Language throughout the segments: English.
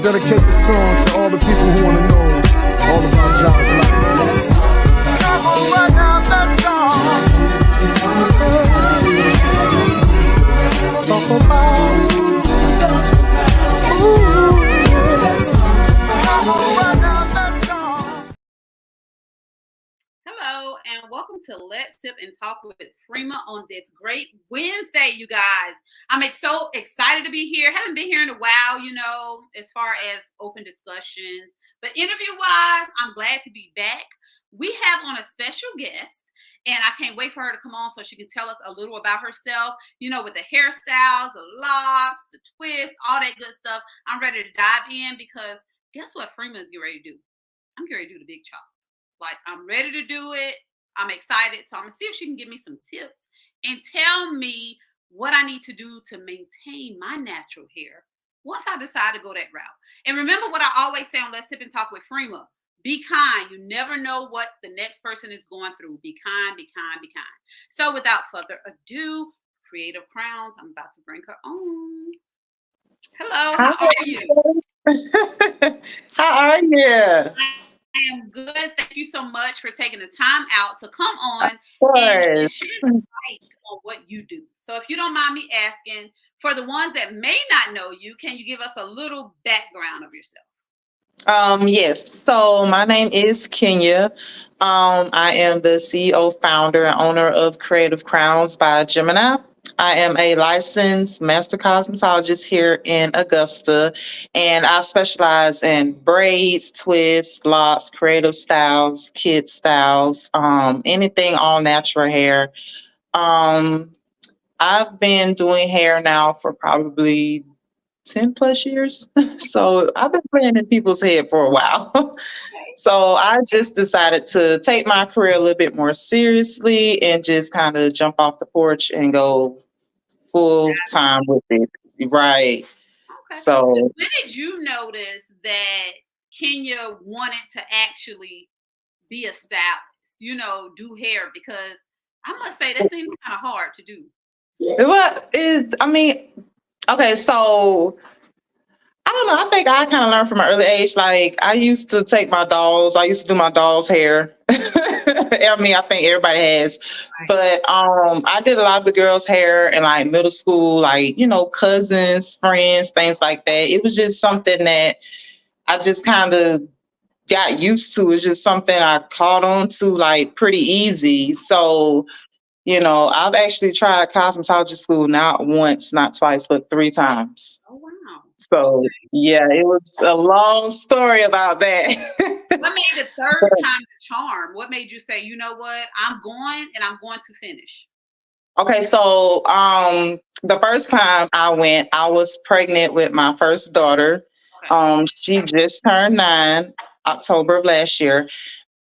dedicate the song to all the people who want to know all about John's life. Hello, and welcome to Let's Sip and Talk with Freema on this great Wednesday, you guys. I'm so excited to be here. Haven't been here in a while, as far as open discussions. But interview-wise, I'm glad to be back. We have on a special guest, and I can't wait for her to come on so she can tell us a little about herself, with the hairstyles, the locks, the twists, all that good stuff. I'm ready to dive in because guess what Freema is getting ready to do? I'm getting ready to do the big chop. Like, I'm ready to do it. I'm excited. So I'm going to see if she can give me some tips and tell me what I need to do to maintain my natural hair once I decide to go that route. And remember what I always say on Let's Sip and Talk with Freema. Be kind. You never know what the next person is going through. Be kind, be kind, be kind. So without further ado, Creative KROWNZ, I'm about to bring her on. Hello, how are you? How are you? I am good. Thank you so much for taking the time out to come on and shed light on what you do. So if you don't mind me asking, for the ones that may not know you, can you give us a little background of yourself? Yes. So my name is Kenya. I am the CEO, founder, and owner of Creative KROWNZ by Gemini. I am a licensed master cosmetologist here in Augusta, and I specialize in braids, twists, locks, creative styles, kid styles, anything all natural hair. I've been doing hair now for probably 10 plus years. So I've been playing in people's head for a while. So I just decided to take my career a little bit more seriously and just kind of jump off the porch and go full time with it. Right. Okay. So when did you notice that Kenya wanted to actually be a stylist, do hair? Because I must say that seems kind of hard to do. Okay, so I don't know. I think I kind of learned from an early age. Like, I used to do my doll's hair. I think everybody has. But I did a lot of the girls' hair in like middle school, like, cousins, friends, things like that. It was just something that I just kind of got used to. It's just something I caught on to like pretty easy. So, I've actually tried cosmetology school not once, not twice, but 3 times. Oh, wow. So, yeah, it was a long story about that. What made the third time the charm? What made you say, you know what, I'm going to finish? Okay, so the first time I went, I was pregnant with my first daughter. Okay. She just turned 9, October of last year.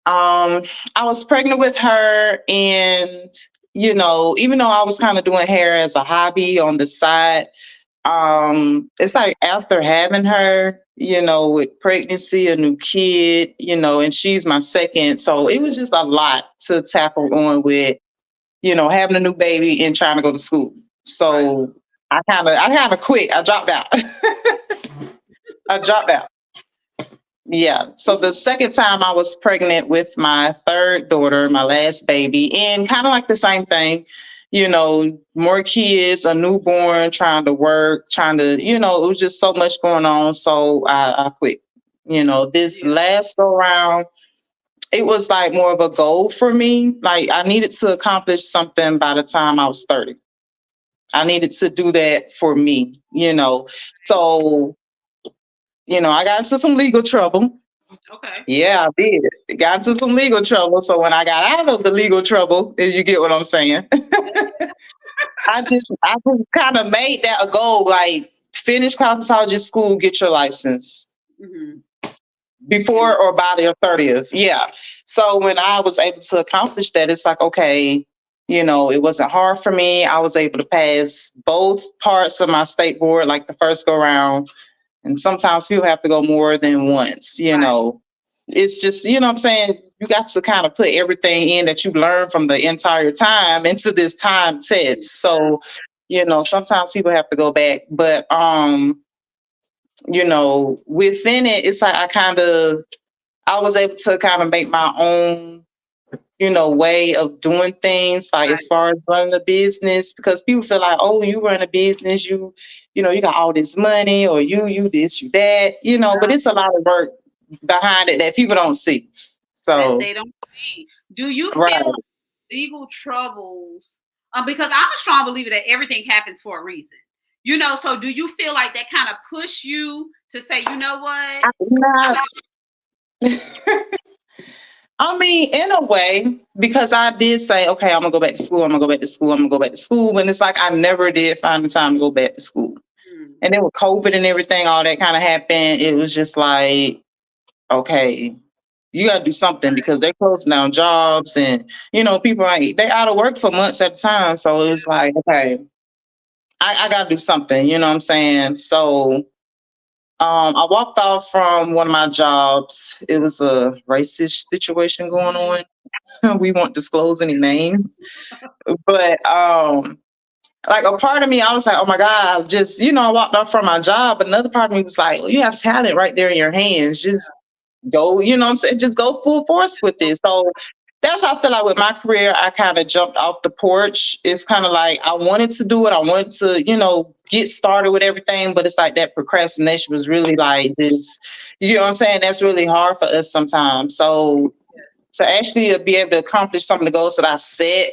I was pregnant with her, and even though I was kind of doing hair as a hobby on the side, it's like after having her, with pregnancy, a new kid, and she's my second. So it was just a lot to tackle on with, having a new baby and trying to go to school. So I kind of quit. I dropped out. Yeah. So the second time I was pregnant with my third daughter, my last baby, and kind of like the same thing, more kids, a newborn, trying to work, it was just so much going on. So I quit. This last go round, it was like more of a goal for me. Like, I needed to accomplish something by the time I was 30. I needed to do that for me, So, I got into some legal trouble. Okay. Yeah, I did. Got into some legal trouble. So when I got out of the legal trouble, if you get what I'm saying, I just kind of made that a goal, like, finish cosmetology school, get your license. Mm-hmm. Before or by your 30th. Yeah. So when I was able to accomplish that, it's like, okay, it wasn't hard for me. I was able to pass both parts of my state board, like the first go round. And sometimes people have to go more than once, It's just, what I'm saying? You got to kind of put everything in that you learned from the entire time into this time test. So, sometimes people have to go back. But within it, it's like I was able to kind of make my own, way of doing things, like Right. as far as running a business, because people feel like, oh, you run a business, you got all this money, or you this, you that, but it's a lot of work behind it that people don't see. That So, they don't see. Do you right. feel like legal troubles? Because I'm a strong believer that everything happens for a reason. So do you feel like that kind of push you to say, you know what? Nah, I mean, in a way, because I did say, okay, I'm gonna go back to school, I'm gonna go back to school, I'm gonna go back to school. And it's like I never did find the time to go back to school. Hmm. And then with COVID and everything, all that kind of happened, it was just like, okay, you gotta do something because they're closing down jobs, and people they out of work for months at a time. So it was like, okay, I gotta do something, you know what I'm saying? So I walked off from one of my jobs. It was a racist situation going on. We won't disclose any names, but like a part of me, I was like, oh my God, just I walked off from my job. Another part of me was like, well, you have talent right there in your hands. Just go, what I'm saying? Just go full force with this. So that's how I feel like with my career, I kind of jumped off the porch. It's kind of like I wanted to do it. I wanted to, get started with everything, but it's like that procrastination was really like this, you know what I'm saying? That's really hard for us sometimes. So to actually be able to accomplish some of the goals that I set,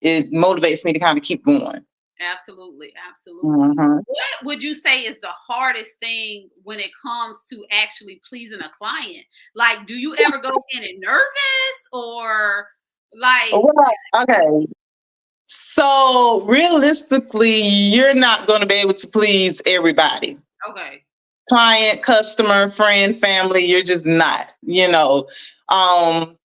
it motivates me to kind of keep going. Absolutely, absolutely. Mhm. What would you say is the hardest thing when it comes to actually pleasing a client? Like, do you ever go in it nervous, or like, Okay. So realistically, you're not going to be able to please everybody. okay, Client, customer, friend, family, you're just not, Um,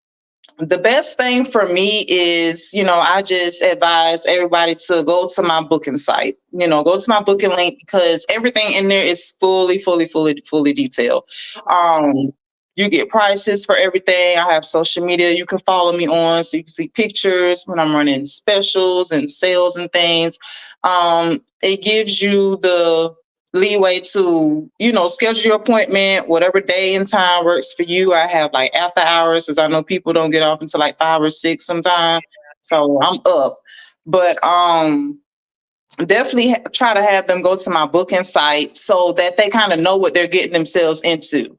the best thing for me is, I just advise everybody to go to my booking site, go to my booking link, because everything in there is fully, fully, fully, fully detailed. Um, you get prices for everything. I have social media you can follow me on, so you can see pictures when I'm running specials and sales and things. It gives you the leeway to, schedule your appointment, whatever day and time works for you. I have like after hours, because I know people don't get off until like 5 or 6 sometimes. So I'm up. But definitely try to have them go to my booking site so that they kind of know what they're getting themselves into.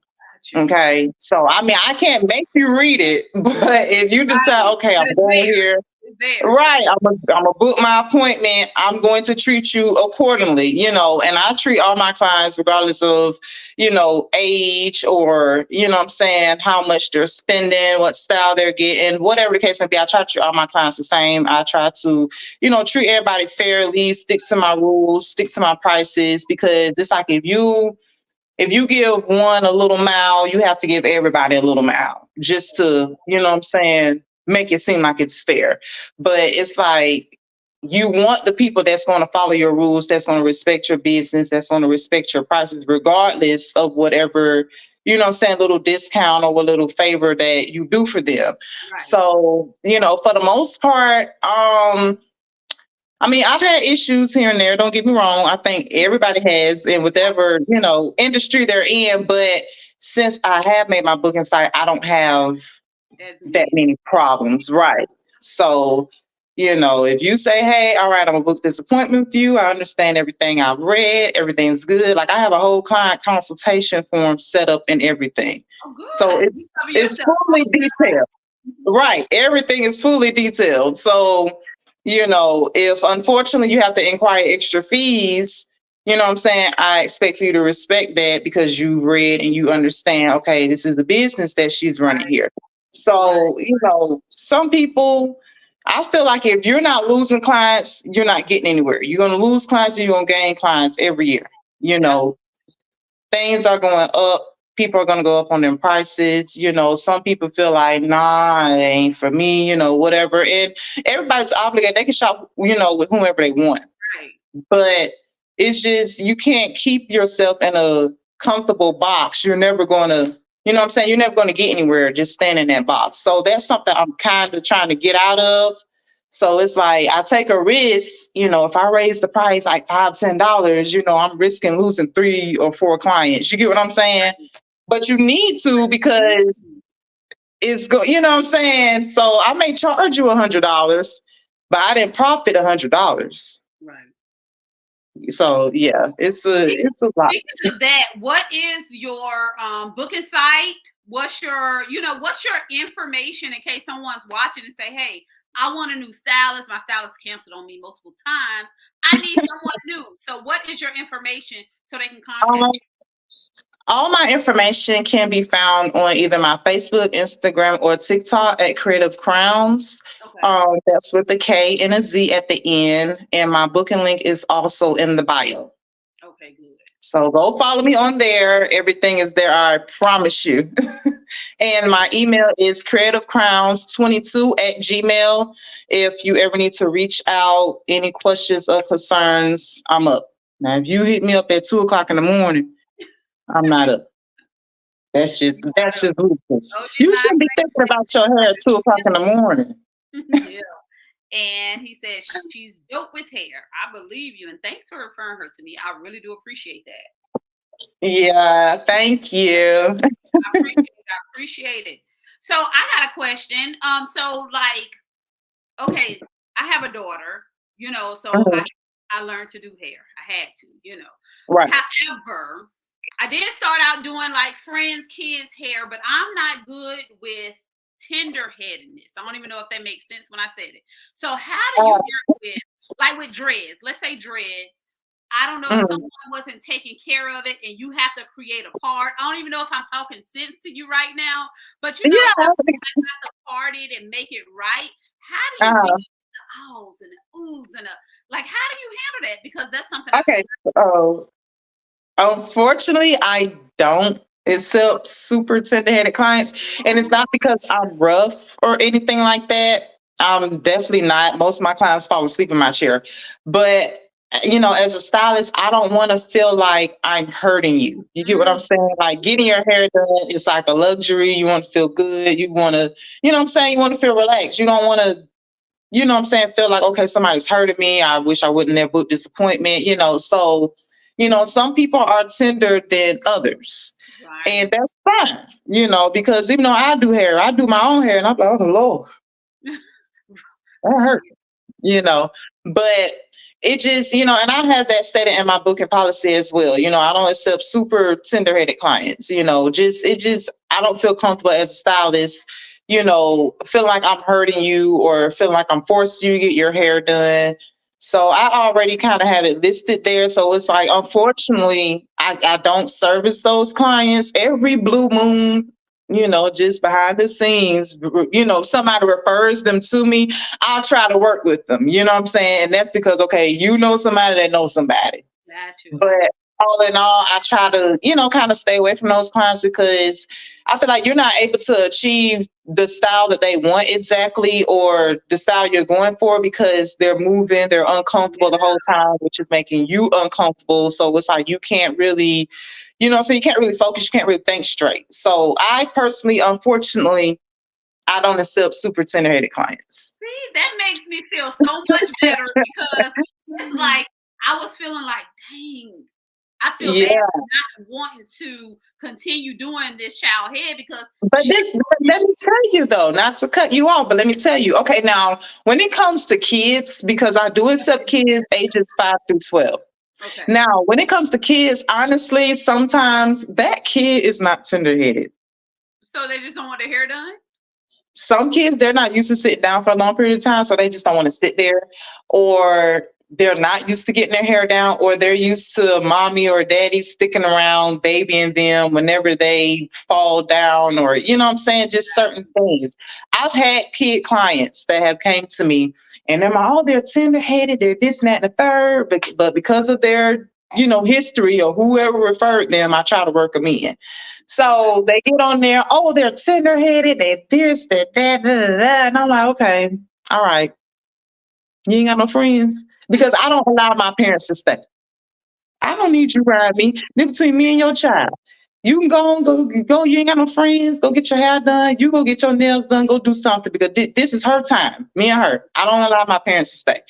Okay. So I mean, I can't make you read it, but if you decide, okay, I'm going here. Right. I'm gonna book my appointment. I'm going to treat you accordingly, and I treat all my clients regardless of, age, or, what I'm saying, how much they're spending, what style they're getting, whatever the case may be. I try to treat all my clients the same. I try to, treat everybody fairly, stick to my rules, stick to my prices, because it's like if you give one a little mile, you have to give everybody a little mile, just to, what I'm saying, make it seem like it's fair. But it's like you want the people that's going to follow your rules, that's going to respect your business, that's going to respect your prices, regardless of whatever, what I'm saying, little discount or a little favor that you do for them. right. So, for the most part, I mean, I've had issues here and there. Don't get me wrong. I think everybody has in whatever, industry they're in. But since I have made my booking site, I don't have that many problems. Right. So, if you say, hey, all right, I'm gonna book this appointment with you. I understand everything I've read. Everything's good. Like I have a whole client consultation form set up and everything. Oh, good. So it's fully detailed. Right. Everything is fully detailed. So, if unfortunately you have to inquire extra fees, what I'm saying, I expect you to respect that because you read and you understand, okay, this is the business that she's running here. So, some people, I feel like if you're not losing clients, you're not getting anywhere. You're going to lose clients and you're going to gain clients every year. Things are going up. People are going to go up on their prices. Some people feel like, nah, it ain't for me, whatever. And everybody's obligated. They can shop, with whomever they want. Right. But it's just, you can't keep yourself in a comfortable box. You're never going to, what I'm saying? You're never going to get anywhere just staying in that box. So that's something I'm kind of trying to get out of. So it's like I take a risk, if I raise the price like $5, $10, I'm risking losing 3 or 4 clients. You get what I'm saying? But you need to because you know what I'm saying? So I may charge you $100, but I didn't profit $100. Right. So yeah, it's a lot. Speaking of that, what is your booking site? What's your information in case someone's watching and say, hey, I want a new stylist. My stylist canceled on me multiple times. I need someone new. So what is your information so they can contact you? All my information can be found on either my Facebook, Instagram, or TikTok at Creative KROWNZ. Okay. That's with the K and a Z at the end. And my booking link is also in the bio. Okay, good. So go follow me on there. Everything is there, I promise you. And my email is creativecrowns22@gmail. If you ever need to reach out, any questions or concerns, I'm up. Now, if you hit me up at 2:00 in the morning, I'm not up. That's just ludicrous. You should be thinking about your hair at 2:00 in the morning. Yeah. And he said she's dope with hair. I believe you, and thanks for referring her to me. I really do appreciate that. Yeah, thank you. I appreciate it. So I got a question. So like, okay, I have a daughter, so I learned to do hair. I had to, Right. However, I did start out doing like friends' kids' hair, but I'm not good with tender-headedness. I don't even know if that makes sense when I said it. So how do you work with dreads? Let's say dreads. I don't know if someone wasn't taking care of it and you have to create a part. I don't even know if I'm talking sense to you right now, but you have to part it and make it right. How do you do the ahs and the oohs and how do you handle that? Because that's something. Okay. Unfortunately, I don't accept super tender-headed clients, and it's not because I'm rough or anything like that. I'm definitely not. Most of my clients fall asleep in my chair, but as a stylist, I don't want to feel like I'm hurting you. You get what I'm saying? Like getting your hair done is like a luxury. You want to feel good. You want to, you know what I'm saying? You want to feel relaxed. You don't want to, you know what I'm saying, feel like, okay, somebody's hurting me. I wish I wouldn't have booked this appointment, So, some people are tender than others. Right. And that's fine, because even though I do hair, I do my own hair, and I'm like, oh, Lord, that hurt, But it just, and I have that stated in my booking policy as well. I don't accept super tender-headed clients, I don't feel comfortable as a stylist, feel like I'm hurting you or feel like I'm forcing you to get your hair done. So I already kind of have it listed there. So it's like, unfortunately, I don't service those clients every blue moon, just behind the scenes, somebody refers them to me, I'll try to work with them. You know what I'm saying? And that's because, okay, somebody that knows somebody. But all in all, I try to, kind of stay away from those clients because I feel like you're not able to achieve the style that they want exactly or the style you're going for because they're moving, they're uncomfortable the whole time, which is making you uncomfortable. So it's like you can't really, so you can't really focus, you can't really think straight. So I personally, unfortunately, I don't accept super tender-headed clients. See, that makes me feel so much better because it's like I was feeling like, dang, I feel bad for not wanting to continue doing this child head because. But let me tell you though, not to cut you off, but let me tell you. Okay, now when it comes to kids, because I do accept kids ages 5 through 12. Okay. Now, when it comes to kids, honestly, sometimes that kid is not tender-headed. So they just don't want their hair done? Some kids, they're not used to sitting down for a long period of time, so they just don't want to sit there. Or they're not used to getting their hair down, or they're used to mommy or daddy sticking around babying them whenever they fall down, or, you know what I'm saying, just certain things. I've had kid clients that have came to me and they're tender-headed, they're this, and that, and the third, but because of their, history or whoever referred them, I try to work them in. So they get on there, oh, they're tender-headed, they're this, that, that, and I'm like, okay, all right. You ain't got no friends? Because I don't allow my parents to stay. I don't need you riding me. They're between me and your child. You can go. You ain't got no friends. Go get your hair done. You go get your nails done. Go do something because this is her time. Me and her. I don't allow my parents to stay.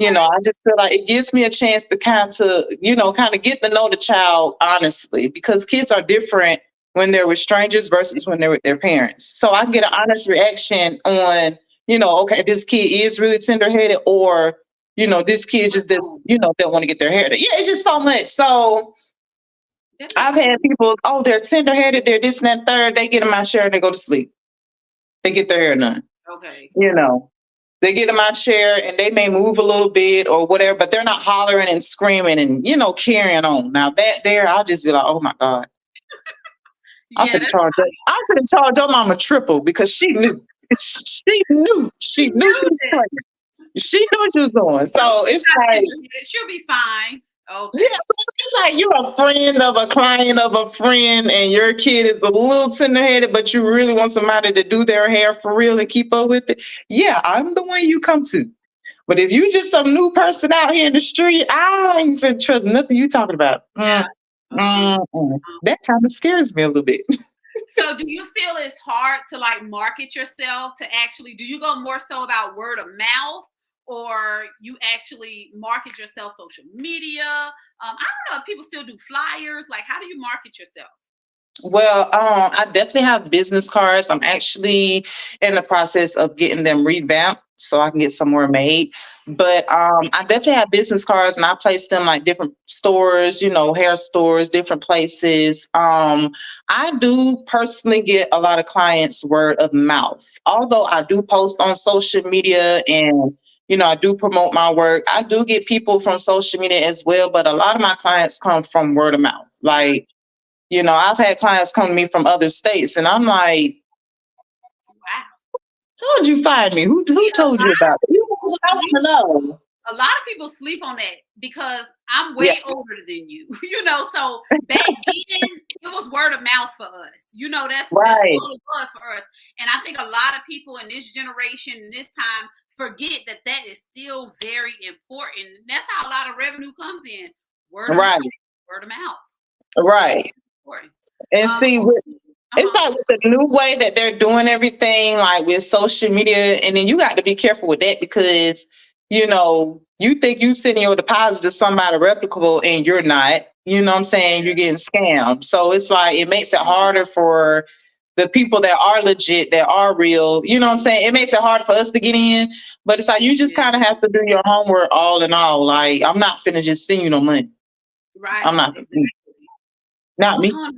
Okay. I just feel like it gives me a chance to kind of get to know the child honestly, because kids are different when they're with strangers versus when they're with their parents. So I can get an honest reaction on, okay, this kid is really tender headed, or this kid just doesn't, don't want to get their hair done. Yeah, it's just so much. So I've had people, oh, they're tender headed, they're this and that third. They get in my chair and they go to sleep. They get their hair done. Okay. They get in my chair and they may move a little bit or whatever, but they're not hollering and screaming and, carrying on. Now that there, I'll just be like, oh my God. I'm Yeah, gonna charge your mama triple because she knew. She knew she was playing. She knew what she was doing. So it's like she'll be fine. Okay. Yeah, it's like you're a friend of a client of a friend, and your kid is a little tender-headed, but you really want somebody to do their hair for real and keep up with it. Yeah, I'm the one you come to. But if you just some new person out here in the street, I ain't finna trust nothing you talking about. Yeah. That kind of scares me a little bit. So do you feel it's hard to like market yourself to actually, do you go more so about word of mouth, or you actually market yourself social media? I don't know if people still do flyers. Like, how do you market yourself? Well, I definitely have business cards. I'm actually in the process of getting them revamped so I can get some more made. But I definitely have business cards, and I place them like different stores, hair stores, different places. I do personally get a lot of clients word of mouth. Although I do post on social media and I do promote my work. I do get people from social media as well, but a lot of my clients come from word of mouth. Like, I've had clients come to me from other states, and I'm like, wow, how'd you find me? Who told you about it? I want to know. A lot of people sleep on that because I'm way older than you, so back then it was word of mouth for us. That's right. all it was for us. And I think a lot of people in this generation, in this time, forget that is still very important. That's how a lot of revenue comes in. Word of mouth. Word of mouth. Right. And see, it's like with the new way that they're doing everything, like with social media, and then you got to be careful with that because, you think you sending your deposit to somebody replicable and you're not, you know what I'm saying? You're getting scammed. So it's like, it makes it harder for the people that are legit, that are real, you know what I'm saying? It makes it hard for us to get in, but it's like, you just kind of have to do your homework all in all. Like, I'm not finna just send you no money. Right. I'm not. Exactly. Not me. How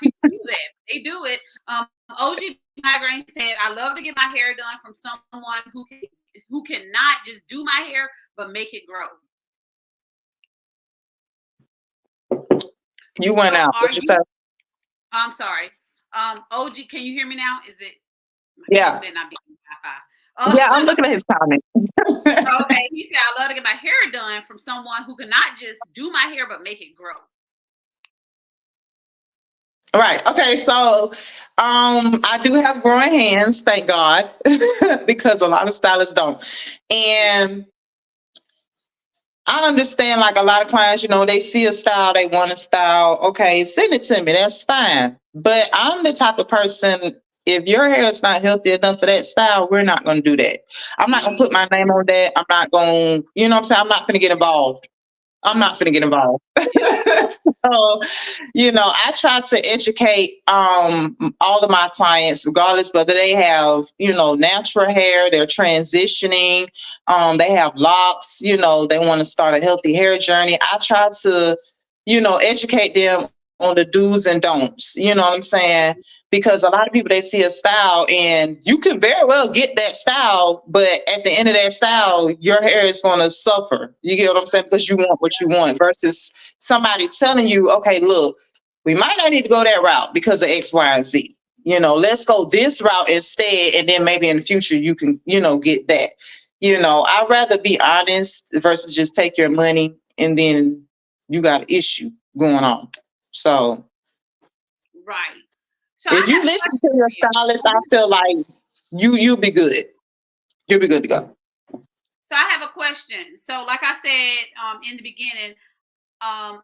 people do that. They do it. OG Migraine said, I love to get my hair done from someone who cannot just do my hair, but make it grow. You went out. I'm sorry. OG, can you hear me now? Is it? Yeah. Yeah, I'm looking at his comment. Okay, he said, I love to get my hair done from someone who cannot just do my hair, but make it grow. Right. Okay. So I do have growing hands, thank God, because a lot of stylists don't. And I understand, like a lot of clients, they see a style, they want a style. Okay, send it to me. That's fine. But I'm the type of person, if your hair is not healthy enough for that style, we're not going to do that. I'm not going to put my name on that. I'm not going, I'm not going to get involved. So, I try to educate all of my clients, regardless whether they have, natural hair, they're transitioning, they have locks, they want to start a healthy hair journey. I try to, educate them on the do's and don'ts, you know what I'm saying? Because a lot of people, they see a style and you can very well get that style, but at the end of that style, your hair is going to suffer. You get what I'm saying? Because you want what you want versus somebody telling you, okay, look, we might not need to go that route because of X, Y, and Z. Let's go this route instead. And then maybe in the future you can, get that. I'd rather be honest versus just take your money and then you got an issue going on. So. Right. So if you listen to your stylist, I feel like you'll be good. You'll be good to go. So I have a question. So like I said in the beginning, I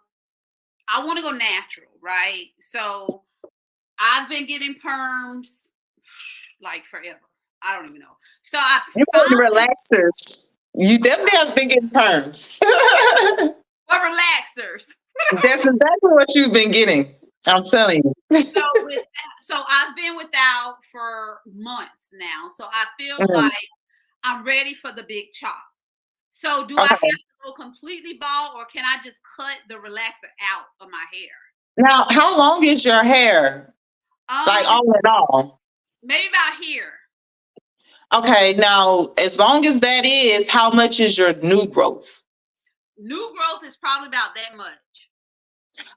want to go natural, right? So I've been getting perms like forever. I don't even know. So I You want the finally relaxers. You definitely have been getting perms. for relaxers. That's exactly what you've been getting. I'm telling you. So with that, so I've been without for months now. So I feel Mhm. like I'm ready for the big chop. So do I have Okay. to go completely bald, or can I just cut the relaxer out of my hair? Now, how long is your hair? Like Um, all in all? maybe about here. Okay, now as long as that is, how much is your new growth? New growth is probably about that much.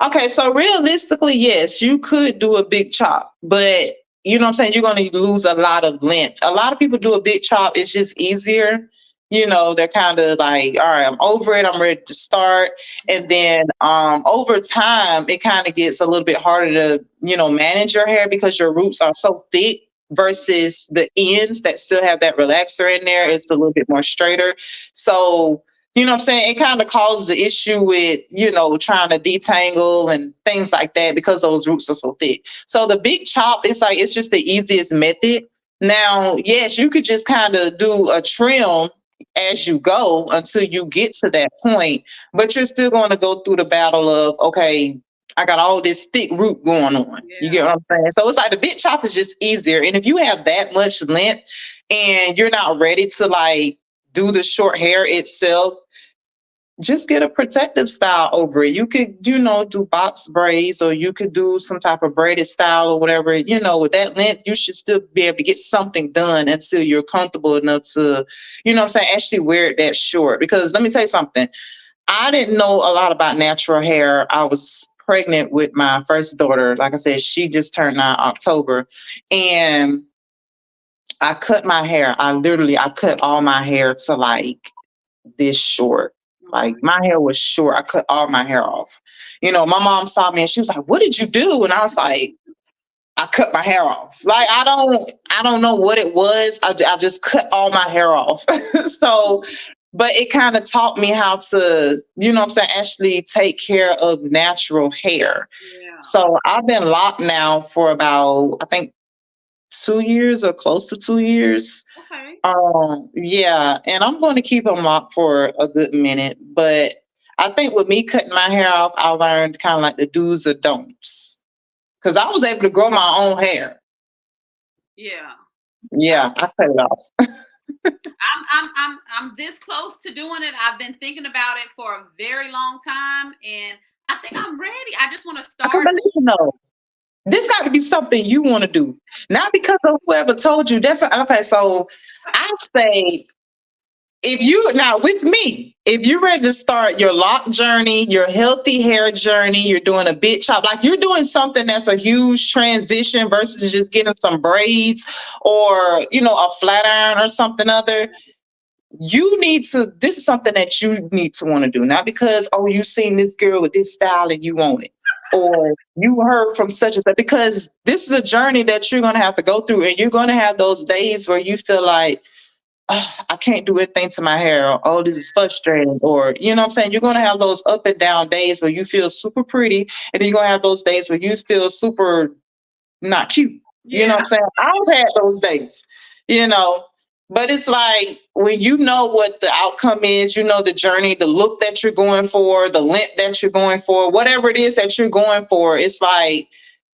Okay, so realistically, yes, you could do a big chop, but you know what I'm saying? You're going to lose a lot of length. A lot of people do a big chop, it's just easier. You know, they're kind of like, all right, I'm over it, I'm ready to start. And then over time, it kind of gets a little bit harder to, manage your hair because your roots are so thick versus the ends that still have that relaxer in there. It's a little bit more straighter. So, you know what I'm saying? It kind of causes the issue with, trying to detangle and things like that because those roots are so thick. So the big chop, it's just the easiest method. Now, yes, you could just kind of do a trim as you go until you get to that point, but you're still going to go through the battle of, okay, I got all this thick root going on. You Yeah. get what I'm saying? So it's like the big chop is just easier. And if you have that much length and you're not ready to like do the short hair itself, just get a protective style over it. You could, do box braids, or you could do some type of braided style or whatever. With that length, you should still be able to get something done until you're comfortable enough to, what I'm saying, actually wear it that short. Because let me tell you something. I didn't know a lot about natural hair. I was pregnant with my first daughter. Like I said, she just turned 9 October. And I cut my hair. I cut all my hair to like this short. Like my hair was short. I cut all my hair off. My mom saw me and she was like, "What did you do?" And I was like, "I cut my hair off." Like I don't know what it was. I just cut all my hair off. So, but it kind of taught me how to, what I'm saying, actually take care of natural hair. Yeah. So I've been locked now for about, I think, 2 years or close to 2 years. Okay. Yeah, and I'm going to keep them locked for a good minute. But I think with me cutting my hair off, I learned kind of like the do's or don'ts. Because I was able to grow my own hair. Yeah. Yeah, I cut it off. I'm this close to doing it. I've been thinking about it for a very long time, and I think I'm ready. I just want to start. But listen though, this got to be something you want to do, not because of whoever told you. That's okay. So I say, if you now with me, if you're ready to start your lock journey, your healthy hair journey, you're doing a bit chop, like you're doing something that's a huge transition versus just getting some braids or a flat iron or something other. You need to. This is something that you need to want to do, not because you seen this girl with this style and you want it, or you heard from such and such. Because this is a journey that you're gonna have to go through, and you're gonna have those days where you feel like, "Ugh, I can't do anything to my hair. Or, oh, this is frustrating." Or, what I'm saying? You're going to have those up and down days where you feel super pretty. And then you're going to have those days where you feel super not cute. You know Yeah. what I'm saying? I've had those days, you know. But it's like when you know what the outcome is, the journey, the look that you're going for, the length that you're going for, whatever it is that you're going for, it's like,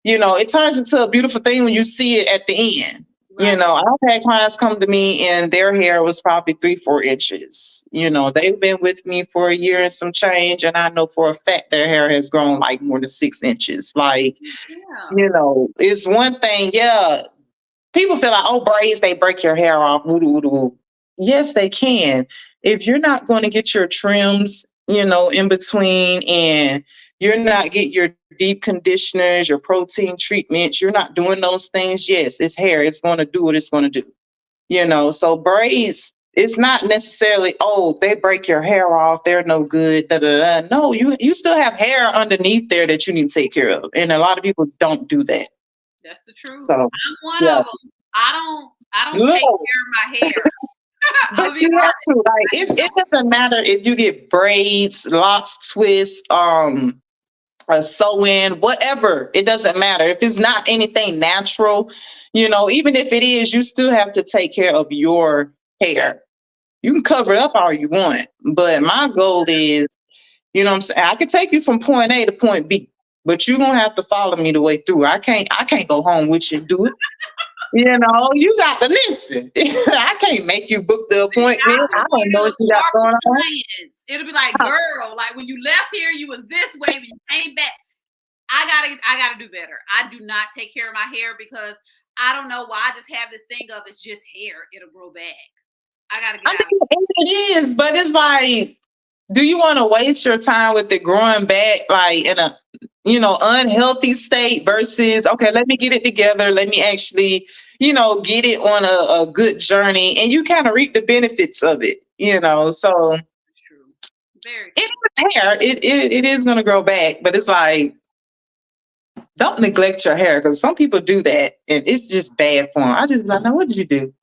it turns into a beautiful thing when you see it at the end. Right. I've had clients come to me and their hair was probably 3-4 inches. They've been with me for a year and some change, and I know for a fact their hair has grown like more than 6 inches. Like, Yeah. it's one thing, yeah. People feel like, oh, braids, they break your hair off. Woo, woo, woo. Yes, they can. If you're not going to get your trims, in between, and you're not getting your deep conditioners, your protein treatments, you're not doing those things. Yes, it's hair. It's going to do what it's going to do. So braids, it's not necessarily, oh, they break your hair off, they're no good. Da, da, da. No, you still have hair underneath there that you need to take care of. And a lot of people don't do that. That's the truth. So, I'm one yeah. of them. I don't take care of my hair. But you have to, like, it doesn't matter if you get braids, locks, twists, a sew-in, whatever. It doesn't matter. If it's not anything natural, even if it is, you still have to take care of your hair. You can cover it up all you want, but my goal is, what I'm saying, I can take you from point A to point B, but you're gonna have to follow me the way through. I can't go home with you and do it. You got to listen. I can't make you book the appointment. I don't know what you got going on. It'll be like, girl, like when you left here, you was this way, when you came back. I gotta do better. I do not take care of my hair because I don't know why. I just have this thing of it's just hair. It'll grow back. I gotta get out. It is, but it's like, do you want to waste your time with it growing back like in a unhealthy state versus, okay, let me get it together, let me actually get it on a good journey, and you kind of reap the benefits of it, so True. Very true. it is hair, it is going to grow back, but it's like, don't neglect your hair, because some people do that and it's just bad for them. I just be like, now what did you do?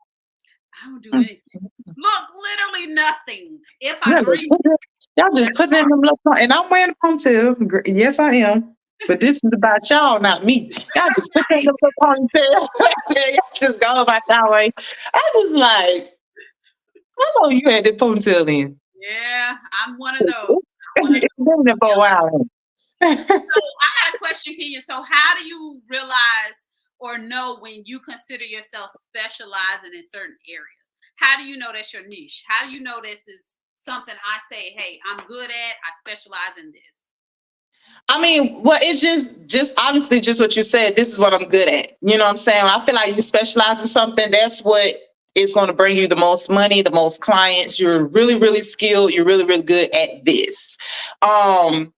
I don't do anything. Look, literally nothing. If I agree. Y'all just put in them little, and I'm wearing a ponytail. Yes, I am. But this is about y'all, not me. Y'all just put in them little ponytail. Y'all just go about y'all way. I just like, how long you had that ponytail in? Yeah, I'm one of those. It's been there for a while. So I got a question, Kenya. So how do you realize or know when you consider yourself specializing in certain areas? How do you know that's your niche? How do you know this is something I say, hey, I'm good at, I specialize in this? I mean, well, it's just honestly just what you said. This is what I'm good at. You know what I'm saying? When I feel like you specialize in something, that's what is going to bring you the most money, the most clients. You're really, really skilled. You're really, really good at this. Like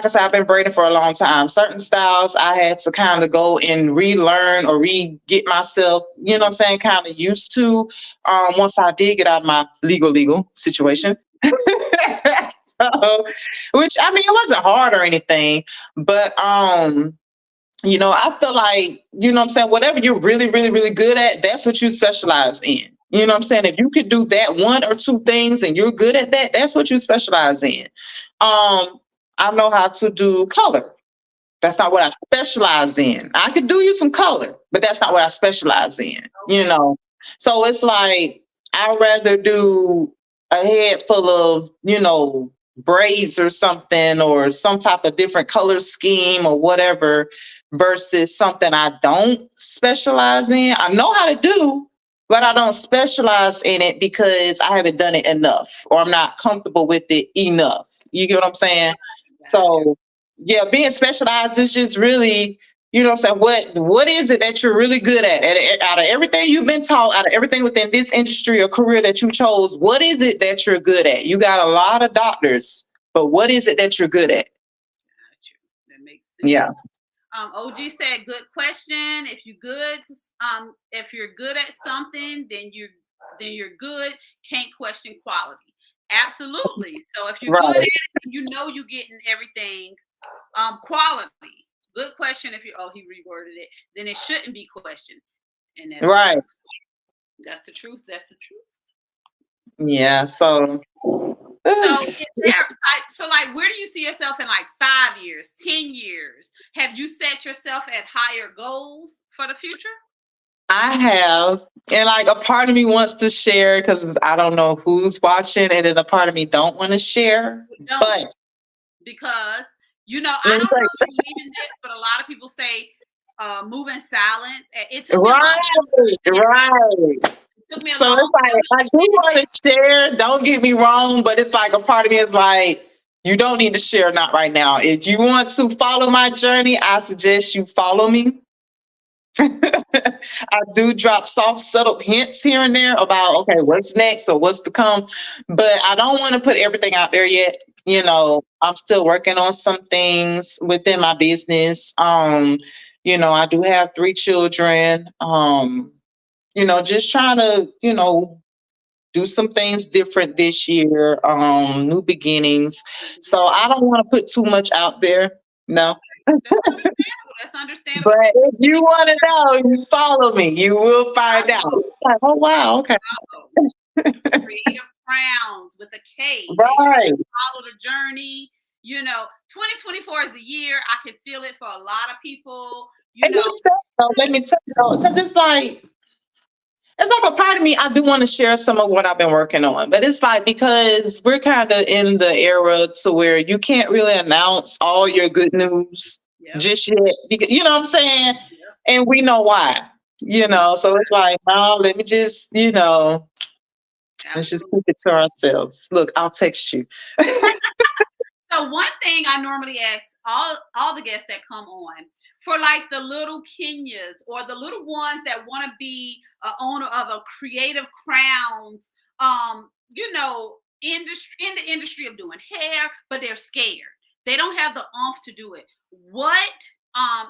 I said, I've been braiding for a long time. Certain styles I had to kind of go and relearn or get myself, kind of used to, once I did get out of my legal situation. So, which, I mean, it wasn't hard or anything, but, I feel like, whatever you're really, really, really good at, that's what you specialize in. You know what I'm saying? If you could do that one or two things and you're good at that, that's what you specialize in. I know how to do color. That's not what I specialize in. I could do you some color, but that's not what I specialize in, So it's like, I'd rather do a head full of, braids or something, or some type of different color scheme or whatever, versus something I don't specialize in. I know how to do, but I don't specialize in it because I haven't done it enough, or I'm not comfortable with it enough. You get what I'm saying? So yeah, being specialized is just really, what I'm saying, what is it that you're really good at? Out of everything you've been taught, out of everything within this industry or career that you chose, what is it that you're good at? You got a lot of doctors, but what is it that you're good at? That makes sense. Yeah. OG said, good question. If you're good at something, then you're good. Can't question quality. Absolutely. So if you're good at it, you're getting everything quality. Good question. If he reworded it, then it shouldn't be questioned. And that's right. That's the truth. That's the truth. Yeah. So like, where do you see yourself in like 5 years, 10 years? Have you set yourself at higher goals for the future? I have, and like a part of me wants to share because I don't know who's watching, and then a part of me don't want to share. But because I don't know if you believe in this, but a lot of people say move in silence. It took me right. So it's like, I do want to share, don't get me wrong, but it's like a part of me is like, you don't need to share, not right now. If you want to follow my journey, I suggest you follow me. I do drop soft, subtle hints here and there about, okay, what's next or what's to come, but I don't want to put everything out there yet. I'm still working on some things within my business. I do have 3 children. Just trying to, do some things different this year, new beginnings. So I don't want to put too much out there. No. That's understandable. But if you want to know, you follow me. You will find out. Like, oh, wow. Okay. Creative KROWNZ with a K. Right. Follow the journey. You know, 2024 is the year. I can feel it for a lot of people. You And know, let me tell you, because it's like a part of me, I do want to share some of what I've been working on, but it's like because we're kind of in the era to where you can't really announce all your good news yep, just yet, because you know what I'm saying, yep, and we know why, So it's like, no, let me just, let's just absolutely. keep it to ourselves. Look, I'll text you. So one thing I normally ask all the guests that come on for like the little Kenyas or the little ones that want to be a owner of a creative crowns, industry in the industry of doing hair, but they're scared. They don't have the oomph to do it. What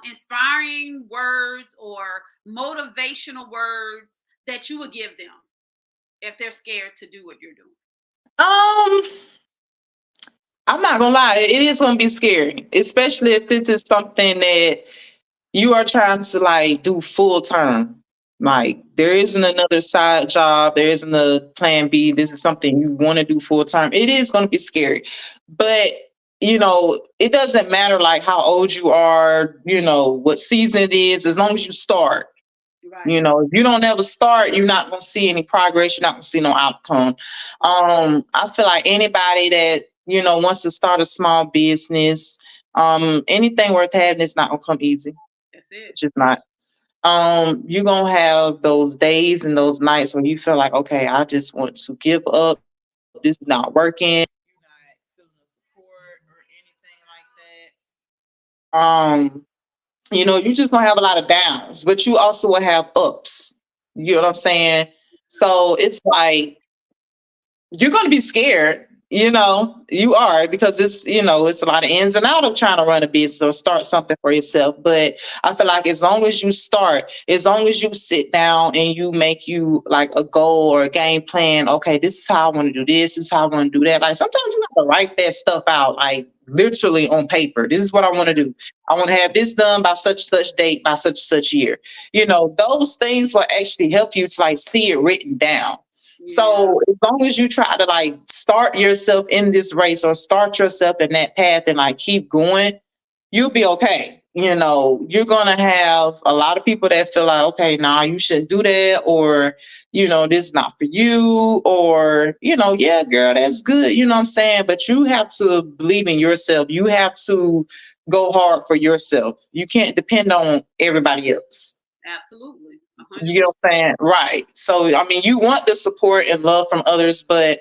inspiring words or motivational words that you would give them if they're scared to do what you're doing? Um, I'm not gonna lie, it is gonna be scary, especially if this is something that you are trying to like do full term. Like there isn't another side job, there isn't a plan B. This is something you want to do full time. It is going to be scary, but it doesn't matter like how old you are, what season it is, as long as you start. Right. If you don't ever start, you're not going to see any progress. You're not going to see no outcome. I feel like anybody that wants to start a small business, anything worth having is not going to come easy. That's it. It's just not. You're gonna have those days and those nights when you feel like, okay, I just want to give up. This is not working. You're not feeling the support or anything like that. You're just gonna have a lot of downs, but you also will have ups. You know what I'm saying? So it's like you're going to be scared, you are, because it's a lot of ins and out of trying to run a business or start something for yourself. But I feel like as long as you start, as long as you sit down and you make you like a goal or a game plan, okay, this is how I want to do this is how I want to do that. Like sometimes you have to write that stuff out, like literally on paper. This is what I want to do. I want to have this done by such such date, by such such year. Those things will actually help you to like see it written down. So as long as you try to like start yourself in this race or start yourself in that path and like keep going, you'll be okay. You're gonna have a lot of people that feel like, okay, nah, you shouldn't do that, or this is not for you, or yeah, girl, that's good. You know what I'm saying? But you have to believe in yourself. You have to go hard for yourself. You can't depend on everybody else. Absolutely. 100%. You know what I'm saying? Right. So, I mean, you want the support and love from others, but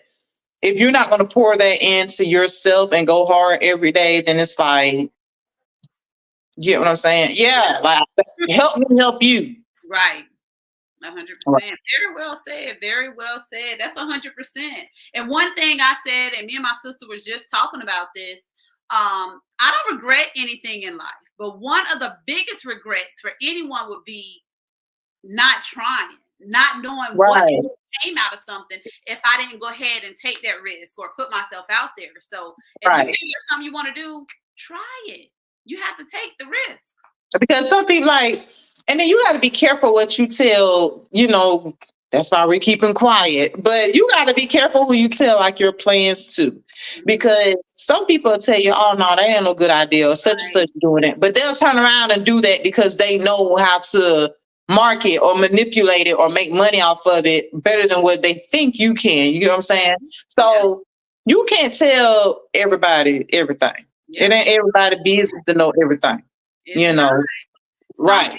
if you're not going to pour that into yourself and go hard every day, then it's like, you get what I'm saying? Yeah. Like, help me help you. Right. 100%. Right. Very well said. Very well said. That's 100%. And one thing I said, and me and my sister was just talking about this, I don't regret anything in life, but one of the biggest regrets for anyone would be not trying, not knowing what came out of something if I didn't go ahead and take that risk or put myself out there. So if you think there's something you want to do, try it. You have to take the risk. Because some people and then you got to be careful what you tell, that's why we're keeping quiet. But you got to be careful who you tell like your plans to. Because some people will tell you, oh, no, that ain't no good idea or such and such doing it. But they'll turn around and do that because they know how to market or manipulate it or make money off of it better than what they think you can. You know what I'm saying? So you can't tell everybody everything. It ain't everybody's business to know everything. Right.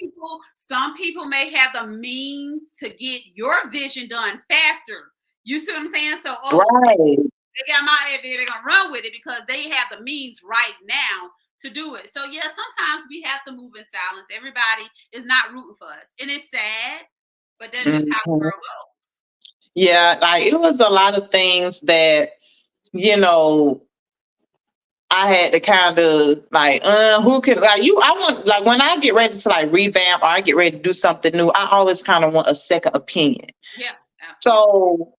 Some people may have the means to get your vision done faster. You see what I'm saying? So, they got my idea, they're going to run with it because they have the means right now to do it. So, yeah, sometimes we have to move in silence. Everybody is not rooting for us. And it's sad, but that's just how the world goes. Yeah, like it was a lot of things that, I had to kind of like, who could like you? I want like when I get ready to like revamp or I get ready to do something new, I always kind of want a second opinion. Yeah. Absolutely. So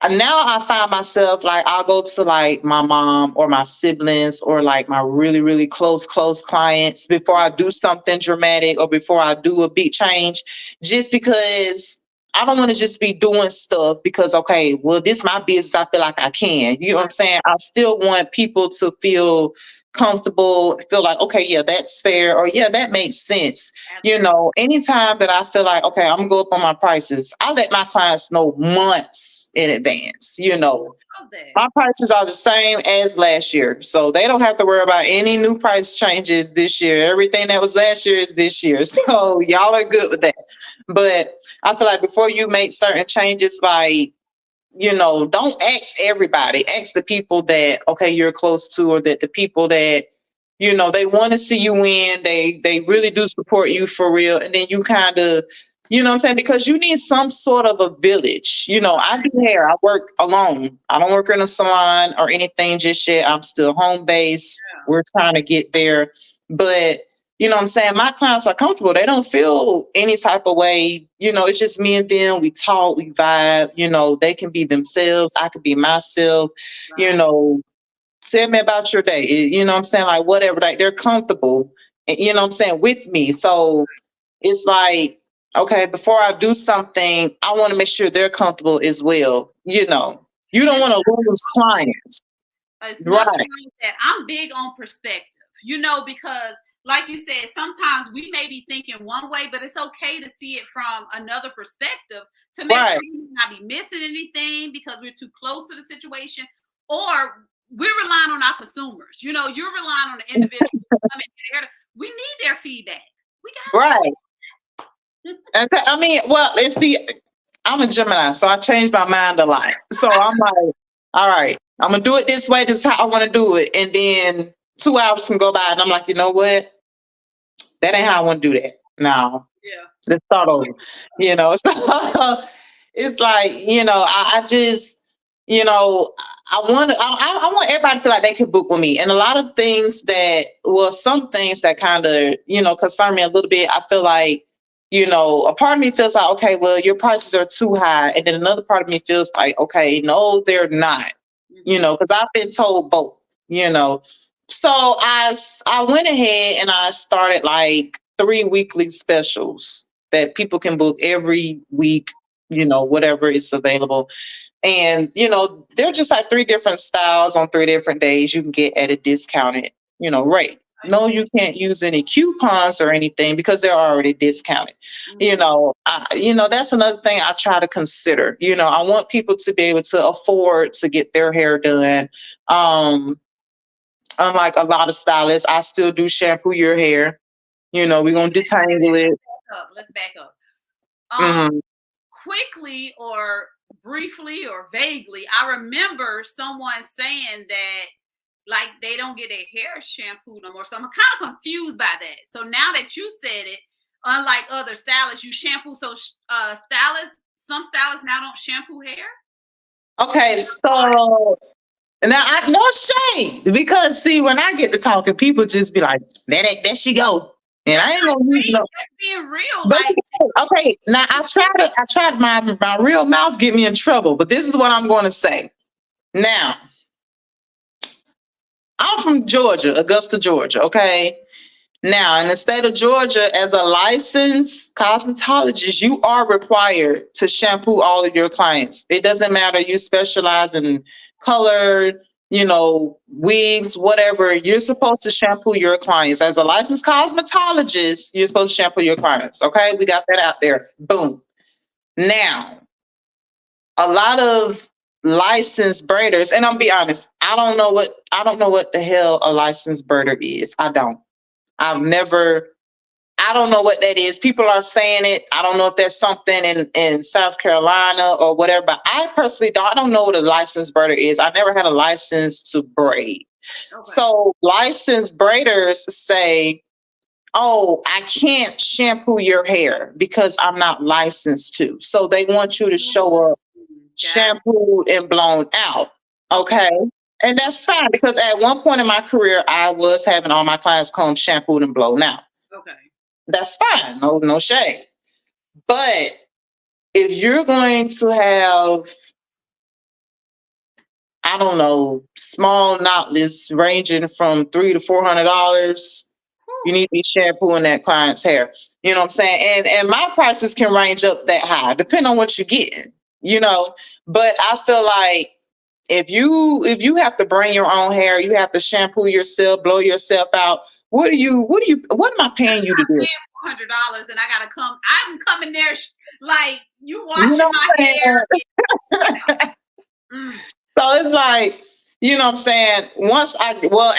now I find myself like I'll go to like my mom or my siblings or like my really, really close clients before I do something dramatic or before I do a big change, just because I don't want to just be doing stuff because, okay, well, this is my business. I feel like I can. You know what I'm saying? I still want people to feel comfortable, feel like, okay, yeah, that's fair, or yeah, that makes sense. Absolutely. You know, anytime that I feel like, okay, I'm gonna go up on my prices, I let my clients know months in advance. You know, Love that. my prices are the same as last year. So they don't have to worry about any new price changes this year. Everything that was last year is this year. So y'all are good with that. But I feel like before you make certain changes, like, you know, don't ask everybody. Ask the people that, okay, you're close to, or that the people that, you know, they want to see you win. They really do support you for real. And then you kind of, you know what I'm saying? Because you need some sort of a village. You know, I do hair. I work alone. I don't work in a salon or anything just yet. I'm still home based. Yeah. We're trying to get there. But you know what I'm saying? My clients are comfortable. They don't feel any type of way. You know, it's just me and them. We talk, we vibe. You know, they can be themselves. I could be myself. You Right. know, tell me about your day. You know what I'm saying? Like, whatever. Like, they're comfortable, you know what I'm saying, with me. So it's like, okay, before I do something, I want to make sure they're comfortable as well. You know, you And don't it's want to lose clients. It's Right. nothing like that. I'm big on perspective, you know, because like you said, sometimes we may be thinking one way, but it's okay to see it from another perspective to make Right. sure we not be missing anything because we're too close to the situation, or we're relying on our consumers. You know, you're relying on the individual. We need their feedback. We got Right. And I mean, well, it's I'm a Gemini, so I change my mind a lot. So I'm like, all right, I'm gonna do it this way. This is how I want to do it. And then 2 hours can go by, and I'm like, you know what? That ain't how I want to do that. No, yeah. let's start over. You know, so it's like, you know, I just, you know, I want everybody to feel like they can book with me. And a lot of things that, well, some things that kind of, you know, concern me a little bit. I feel like, you know, a part of me feels like, okay, well, your prices are too high. And then another part of me feels like, okay, no, they're not, you know, because I've been told both, you know. So I went ahead and I started like 3 weekly specials that people can book every week, you know, whatever is available. And, you know, they're just like 3 different styles on 3 different days you can get at a discounted, you know, rate. No, you can't use any coupons or anything because they're already discounted. You know, you know, that's another thing I try to consider. You know, I want people to be able to afford to get their hair done. Unlike a lot of stylists, I still do shampoo your hair. You know, we're gonna detangle it. Let's back up. Mhm. Quickly or briefly or vaguely, I remember someone saying that like they don't get their hair shampooed no more. So I'm kind of confused by that. So now that you said it, unlike other stylists, you shampoo. So some stylists now don't shampoo hair. Okay, so now I no shade because see when I get to talking, people just be like, there she go. And I ain't gonna use no. That's being real. But Like, okay, now I tried my real mouth get me in trouble, but this is what I'm going to say. Now, I'm from Georgia, Augusta, Georgia. Okay. Now, in the state of Georgia, as a licensed cosmetologist, you are required to shampoo all of your clients. It doesn't matter. You specialize in color, you know, wigs, whatever. You're supposed to shampoo your clients. As a licensed cosmetologist, you're supposed to shampoo your clients. Okay. We got that out there. Boom. Now, a lot of licensed braiders, and I'll be honest, I don't know what the hell a licensed braider is. I don't. I've never, I don't know what that is. People are saying it. I don't know if that's something in South Carolina or whatever, but I personally don't, I don't know what a licensed braider is. I never had a license to braid. okay. So licensed braiders say, oh, I can't shampoo your hair because I'm not licensed to. So they want you to show up shampooed and blown out. Okay. And that's fine because at one point in my career, I was having all my clients come shampooed and blown out. Okay. That's fine. No shade. But if you're going to have, I don't know, small knotless ranging from $300 to $400, you need to be shampooing that client's hair. You know what I'm saying? And my prices can range up that high, depending on what you're getting, you know. But I feel like If you have to bring your own hair, you have to shampoo yourself, blow yourself out. What am I paying you to do? $400 and I gotta come. I'm coming there like you washing You know my what I'm hair. So it's like, you know what I'm saying?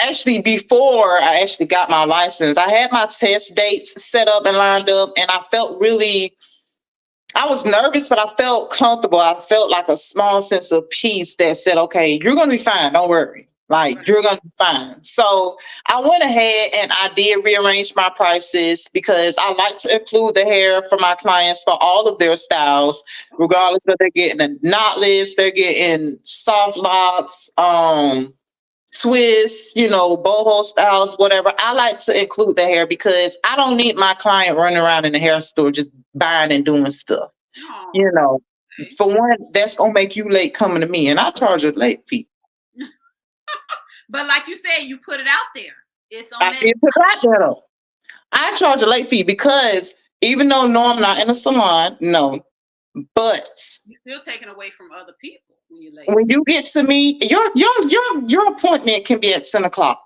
Actually, before I actually got my license, I had my test dates set up and lined up, and I was nervous, but I felt comfortable. I felt like a small sense of peace that said, okay, you're going to be fine. Don't worry. Like, you're going to be fine. So I went ahead and I did rearrange my prices because I like to include the hair for my clients for all of their styles, regardless of they're getting a knotless, they're getting soft locks, twists, boho styles, whatever. I like to include the hair because I don't need my client running around in the hair store just buying and doing stuff. For one, that's gonna make you late coming to me, and I charge a late fee. But like you said, you put it out there. It's on I did put it out there though. I charge a late fee because even though no, I'm not in a salon, no, but you're still taking away from other people when you're late. When you get to me, your appointment can be at 10 o'clock.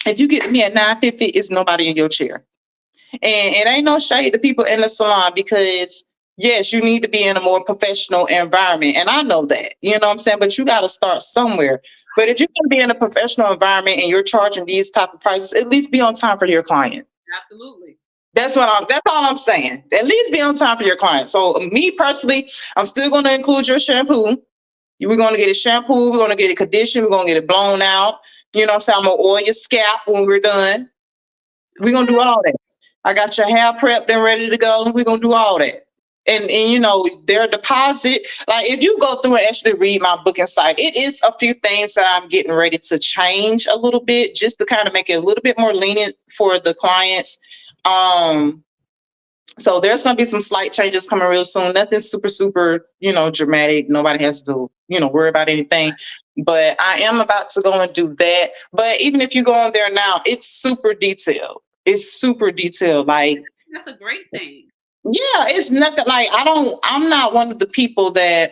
If you get to me at 9:50, it's nobody in your chair. And it ain't no shade to people in the salon because yes, you need to be in a more professional environment. And I know that, you know what I'm saying? But you got to start somewhere. But if you're going to be in a professional environment and you're charging these type of prices, at least be on time for your client. Absolutely. That's all I'm saying. At least be on time for your client. So me personally, I'm still going to include your shampoo. We're going to get it shampooed. We're going to get it conditioned. We're going to get it blown out. You know what I'm saying? I'm going to oil your scalp when we're done. We're going to do all that. I got your hair prepped and ready to go. We're going to do all that. And their deposit, like if you go through and actually read my booking site, it is a few things that I'm getting ready to change a little bit just to kind of make it a little bit more lenient for the clients. So there's going to be some slight changes coming real soon. Nothing super, dramatic. Nobody has to, worry about anything. But I am about to go and do that. But even if you go on there now, it's super detailed. Like, that's a great thing. Yeah, it's nothing like I'm not one of the people that,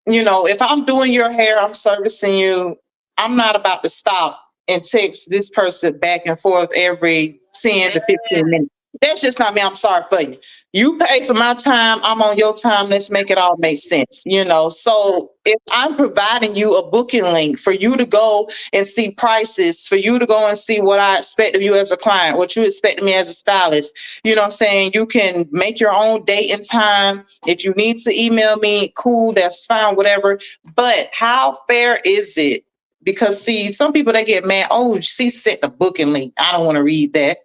if I'm doing your hair, I'm servicing you, I'm not about to stop and text this person back and forth every 10 to 15 minutes. That's just not me. I'm sorry for you. You pay for my time. I'm on your time. Let's make it all make sense, So if I'm providing you a booking link for you to go and see prices, for you to go and see what I expect of you as a client, what you expect of me as a stylist, you know what I'm saying? You can make your own date and time. If you need to email me, cool, that's fine, whatever. But how fair is it? Because see, some people, they get mad. Oh, she sent the booking link. I don't want to read that.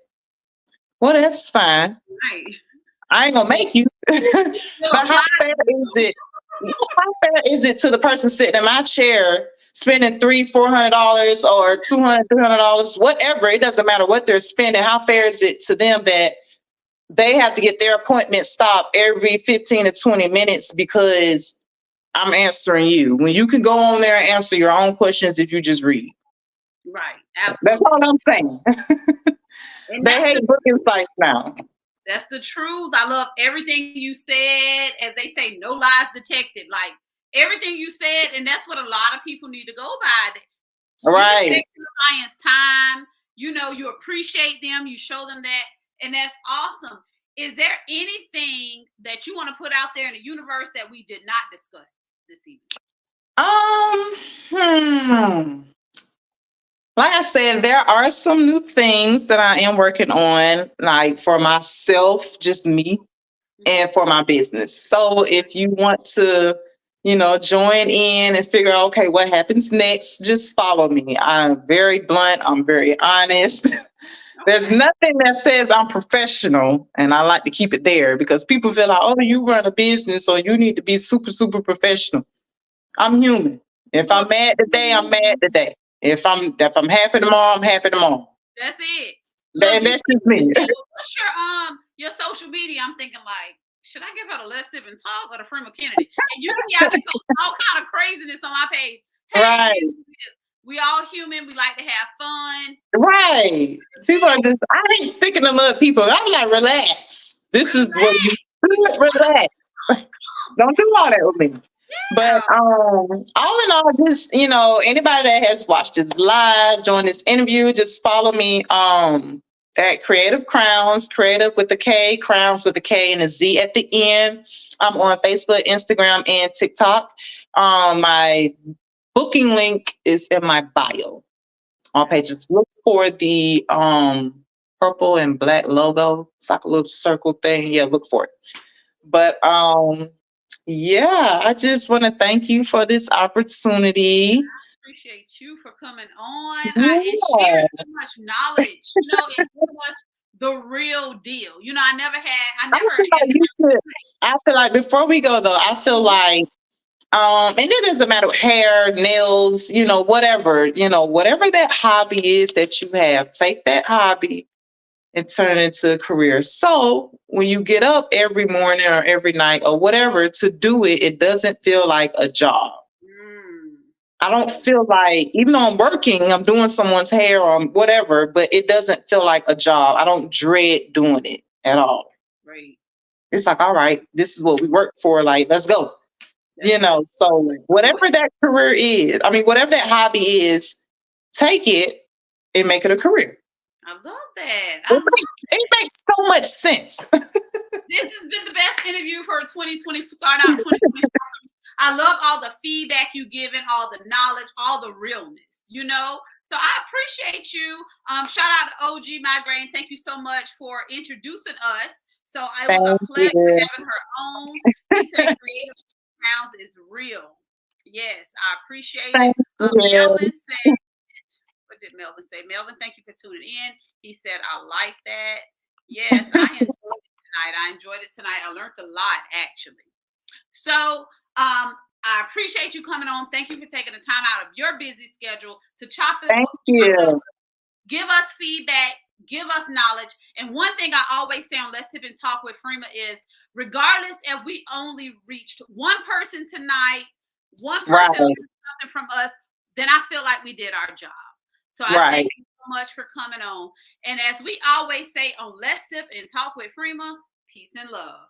Well, that's fine. Right. I ain't gonna make you. But how fair is it? How fair is it to the person sitting in my chair spending $300-$400 or $200-$300, whatever? It doesn't matter what they're spending. How fair is it to them that they have to get their appointment stopped every 15 to 20 minutes because I'm answering you when you can go on there and answer your own questions if you just read? Right. Absolutely. That's all I'm saying. They hate booking sites now. That's the truth. I love everything you said. As they say, no lies detected. Like everything you said, and that's what a lot of people need to go by. Right. You respect your client's time. You appreciate them. You show them that, and that's awesome. Is there anything that you want to put out there in the universe that we did not discuss this evening? Like I said, there are some new things that I am working on, like for myself, just me, and for my business. So if you want to, join in and figure out, okay, what happens next, just follow me. I'm very blunt. I'm very honest. There's nothing that says I'm professional, and I like to keep it there because people feel like, oh, you run a business, so you need to be super, super professional. I'm human. If I'm mad today, I'm mad today. If I'm happy tomorrow, I'm happy tomorrow. That's it. That's just me. What's your social media? I'm thinking like, should I give her the Let's Sip and Talk or the Freema Kennedy? And you see, I can post all kind of craziness on my page. Hey, right. We all human. We like to have fun. Right. People are just, I hate sticking them up people. I'm like, relax. This is what you relax. Don't do all that with me. But all in all, just anybody that has watched this live, join this interview, just follow me at Creative KROWNZ, creative with the K, KROWNZ with the K and a Z at the end. I'm on Facebook, Instagram, and TikTok. My booking link is in my bio on pages. Look for the purple and black logo. It's like a little circle thing. Yeah, look for it. But yeah, I just want to thank you for this opportunity. Appreciate you for coming on and sharing so much knowledge, and giving us the real deal. I feel like before we go though, I feel like and it doesn't matter hair, nails, whatever, whatever that hobby is that you have, take that hobby and turn it into a career. So when you get up every morning or every night or whatever to do it, it doesn't feel like a job. I don't feel like, even though I'm working, I'm doing someone's hair or whatever, but it doesn't feel like a job. I don't dread doing it at all. Right. It's like, all right, this is what we work for. Like, let's go. So whatever that career is, whatever that hobby is, take it and make it a career. I love that. It makes so much sense. This has been the best interview for 2020, start out 2020. I love all the feedback you given, all the knowledge, all the realness, So I appreciate you. Shout out to OG Migraine. Thank you so much for introducing us. So it was a pleasure having her on. He said Creative KROWNZ is real. Yes, I appreciate it. Melvin said, what did Melvin say? Melvin, thank you for tuning in. He said, I like that. Yes, I enjoyed it tonight. I learned a lot, actually. So I appreciate you coming on. Thank you for taking the time out of your busy schedule to chop it up. Give us feedback, give us knowledge. And one thing I always say on Let's Sip and Talk with Freema is, regardless if we only reached one person tonight, one person learned something from us, then I feel like we did our job. So I thank you so much for coming on. And as we always say on Let's Sip and Talk with Freema, peace and love.